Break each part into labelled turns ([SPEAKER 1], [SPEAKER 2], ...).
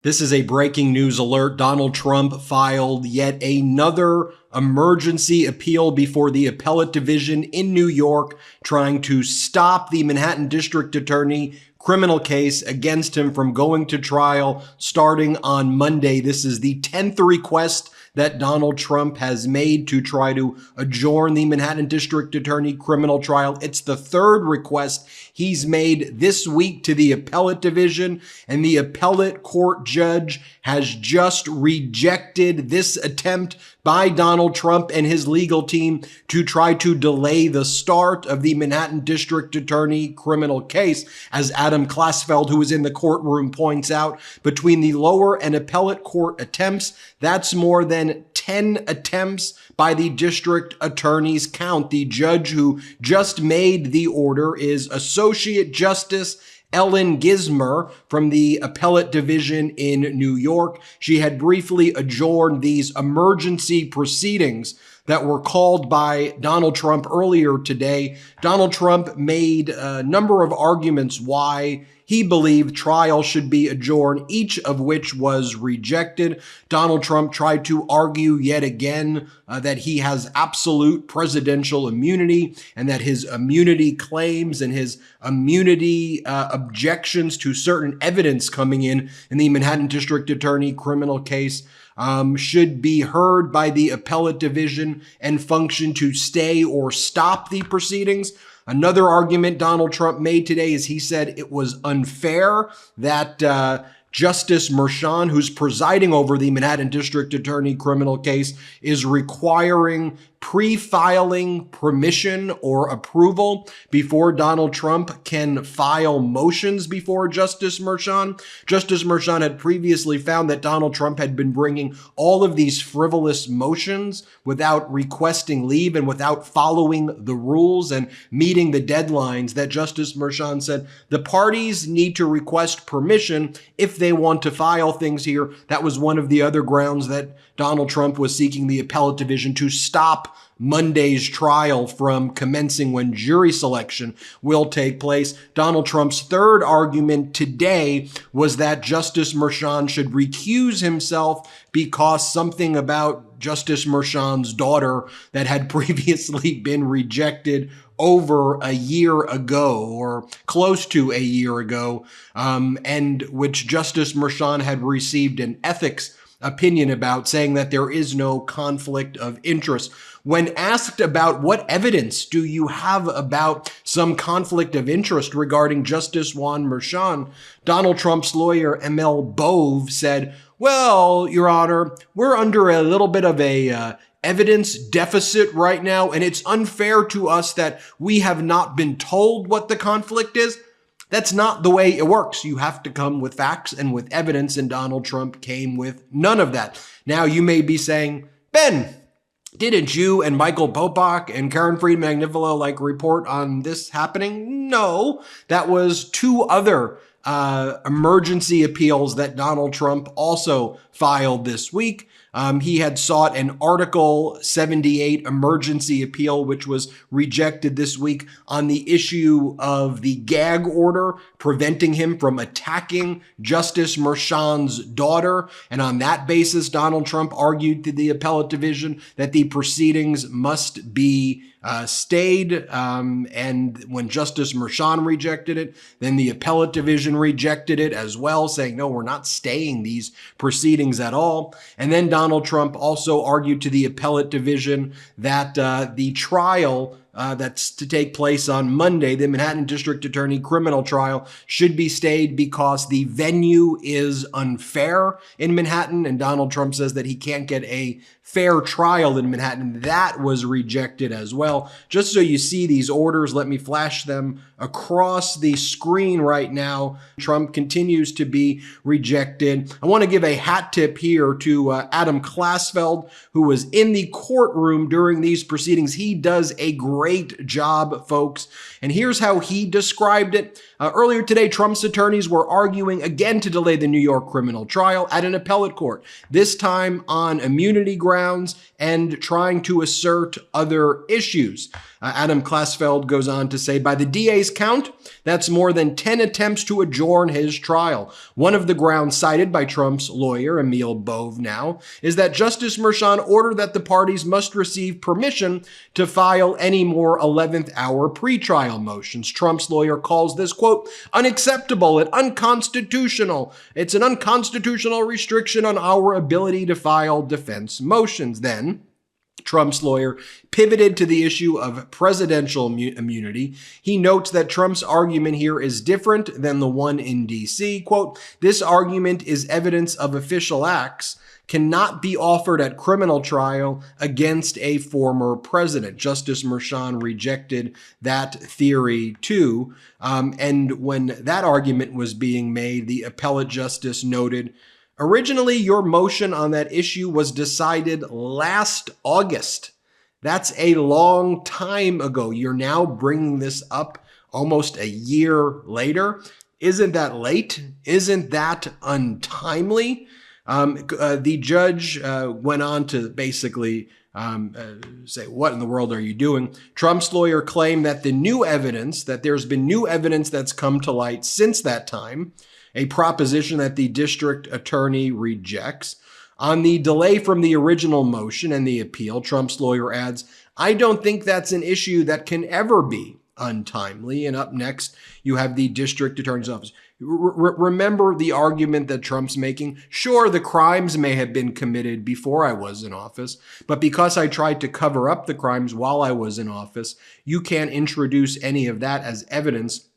[SPEAKER 1] This is a breaking news alert. Donald Trump filed yet another emergency appeal before the Appellate Division in New York, trying to stop the Manhattan District Attorney criminal case against him from going to trial starting on Monday. This is the 10th request that Donald Trump has made to try to adjourn the Manhattan District Attorney criminal trial. It's the third request he's made this week to the Appellate Division, and the appellate court judge has just rejected this attempt by Donald Trump and his legal team to try to delay the start of the Manhattan District Attorney criminal case. As Adam Klasfeld, who is in the courtroom, points out, between the lower and appellate court attempts, that's more than 10 attempts by the district attorney's count. The judge who just made the order is Associate Justice Ellen Gizmer from the Appellate Division in New York. She had briefly adjourned these emergency proceedings that were called by Donald Trump earlier today. Donald Trump made a number of arguments why he believed trial should be adjourned, each of which was rejected. Donald Trump tried to argue yet again that he has absolute presidential immunity, and that his immunity claims and his immunity objections to certain evidence coming in the Manhattan District Attorney criminal case should be heard by the Appellate Division and function to stay or stop the proceedings. Another argument Donald Trump made today is he said it was unfair that Justice Merchan, who's presiding over the Manhattan District Attorney criminal case, is requiring pre-filing permission or approval before Donald Trump can file motions before Justice Merchan. Justice Merchan had previously found that Donald Trump had been bringing all of these frivolous motions without requesting leave and without following the rules and meeting the deadlines that Justice Merchan said the parties need to request permission if they want to file things here. That was one of the other grounds that Donald Trump was seeking the Appellate Division to stop Monday's trial from commencing when jury selection will take place. Donald Trump's third argument today was that Justice Merchan should recuse himself because something about Justice Merchan's daughter that had previously been rejected over a year ago, or close to a year ago, and which Justice Merchan had received an ethics opinion about, saying that there is no conflict of interest. When asked about what evidence do you have about some conflict of interest regarding Justice Juan Merchan, Donald Trump's lawyer, Emil Bove, said, "Well, Your Honor, we're under a little bit of a evidence deficit right now, and it's unfair to us that we have not been told what the conflict is." That's not the way it works. You have to come with facts and with evidence, and Donald Trump came with none of that. Now, you may be saying, Ben, didn't you and Michael Popok and Karen Fried-Magnifilo report on this happening? No, that was two other emergency appeals that Donald Trump also filed this week. He had sought an Article 78 emergency appeal, which was rejected this week on the issue of the gag order preventing him from attacking Justice Merchan's daughter. And on that basis, Donald Trump argued to the Appellate Division that the proceedings must be stayed. And when Justice Merchan rejected it, then the Appellate Division rejected it as well, saying, no, we're not staying these proceedings at all. And then Donald Trump also argued to the Appellate Division that the trial that's to take place on Monday, the Manhattan District Attorney criminal trial, should be stayed because the venue is unfair in Manhattan. And Donald Trump says that he can't get a fair trial in Manhattan. That was rejected as well. Just so you see these orders, let me flash them across the screen right now. Trump continues to be rejected. I want to give a hat tip here to Adam Klasfeld, who was in the courtroom during these proceedings. He does a great job, folks. And here's how he described it. Earlier today, Trump's attorneys were arguing again to delay the New York criminal trial at an appellate court, this time on immunity grounds and trying to assert other issues. Adam Klasfeld goes on to say, by the DA's count, that's more than 10 attempts to adjourn his trial. One of the grounds cited by Trump's lawyer, Emil Bove now, is that Justice Merchan ordered that the parties must receive permission to file any more 11th hour pretrial motions. Trump's lawyer calls this, quote, unacceptable and unconstitutional. It's an unconstitutional restriction on our ability to file defense motions. Then, Trump's lawyer pivoted to the issue of presidential immunity. He notes that Trump's argument here is different than the one in D.C. Quote, this argument is evidence of official acts, cannot be offered at criminal trial against a former president. Justice Merchan rejected that theory too. And when that argument was being made, the appellate justice noted, originally, your motion on that issue was decided last August. That's a long time ago. You're now bringing this up almost a year later. Isn't that late? Isn't that untimely? The judge went on to basically say, what in the world are you doing? Trump's lawyer claimed that there's been new evidence that's come to light since that time, a proposition that the district attorney rejects. On the delay from the original motion and the appeal, Trump's lawyer adds, I don't think that's an issue that can ever be untimely. And up next, you have the district attorney's office. Remember the argument that Trump's making? Sure, the crimes may have been committed before I was in office, but because I tried to cover up the crimes while I was in office, you can't introduce any of that as evidence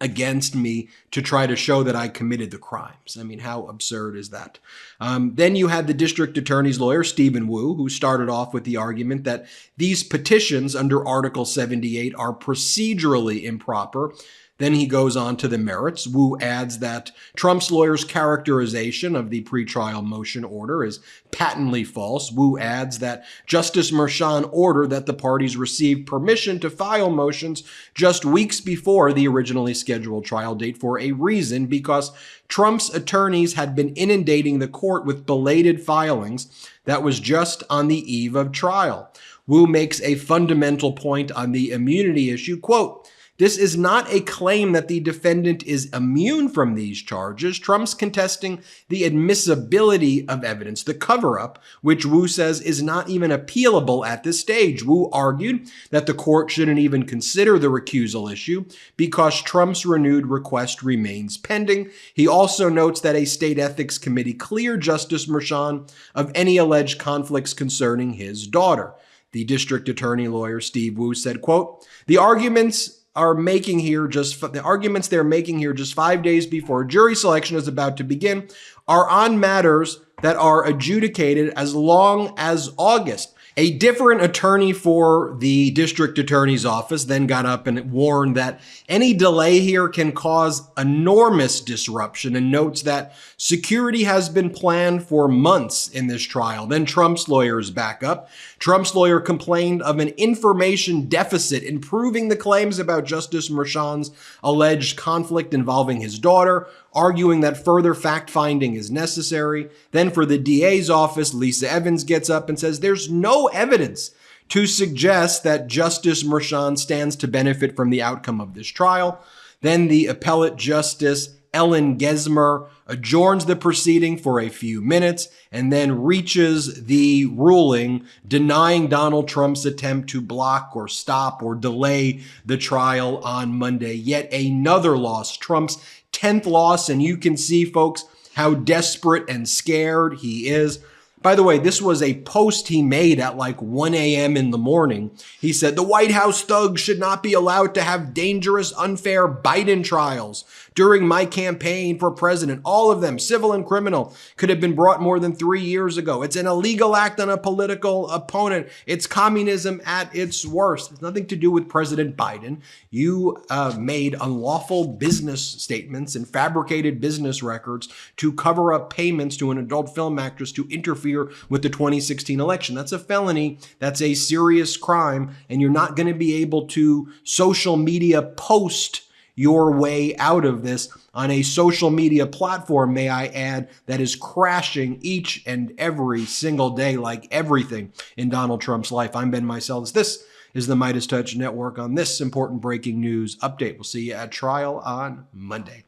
[SPEAKER 1] against me to try to show that I committed the crimes. I mean, how absurd is that? Then you had the district attorney's lawyer, Stephen Wu, who started off with the argument that these petitions under Article 78 are procedurally improper. Then he goes on to the merits. Wu adds that Trump's lawyer's characterization of the pretrial motion order is patently false. Wu adds that Justice Merchan ordered that the parties receive permission to file motions just weeks before the originally scheduled trial date for a reason, because Trump's attorneys had been inundating the court with belated filings that was just on the eve of trial. Wu makes a fundamental point on the immunity issue, quote, this is not a claim that the defendant is immune from these charges. Trump's contesting the admissibility of evidence, the cover-up, which Wu says is not even appealable at this stage. Wu argued that the court shouldn't even consider the recusal issue because Trump's renewed request remains pending. He also notes that a state ethics committee cleared Justice Merchan of any alleged conflicts concerning his daughter. The district attorney lawyer, Steve Wu, said, quote, the arguments they're making here just 5 days before jury selection is about to begin are on matters that are adjudicated as long as August. A different attorney for the district attorney's office then got up and warned that any delay here can cause enormous disruption and notes that security has been planned for months in this trial. Then Trump's lawyers back up. Trump's lawyer complained of an information deficit in proving the claims about Justice Merchan's alleged conflict involving his daughter, arguing that further fact-finding is necessary. Then for the DA's office, Lisa Evans gets up and says there's no evidence to suggest that Justice Merchan stands to benefit from the outcome of this trial. Then the appellate justice, Ellen Gesmer, adjourns the proceeding for a few minutes and then reaches the ruling denying Donald Trump's attempt to block or stop or delay the trial on Monday. Yet another loss, Trump's 10th loss, and you can see, folks, how desperate and scared he is. By the way, this was a post he made at like 1 a.m. in the morning. He said, the White House thugs should not be allowed to have dangerous, unfair Biden trials. During my campaign for president, all of them, civil and criminal, could have been brought more than 3 years ago. It's an illegal act on a political opponent. It's communism at its worst. It's nothing to do with President Biden. You made unlawful business statements and fabricated business records to cover up payments to an adult film actress to interfere with the 2016 election. That's a felony. That's a serious crime. And you're not going to be able to social media post your way out of this on a social media platform, may I add, that is crashing each and every single day like everything in Donald Trump's life. I'm Ben Meiselas. This is the MeidasTouch Network on this important breaking news update. We'll see you at trial on Monday.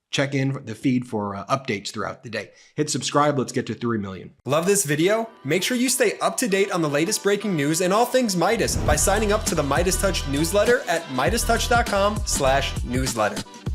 [SPEAKER 1] Check in the feed for updates throughout the day. Hit subscribe. Let's get to 3 million.
[SPEAKER 2] Love this video? Make sure you stay up to date on the latest breaking news and all things Meidas by signing up to the MeidasTouch newsletter at MeidasTouch.com/newsletter.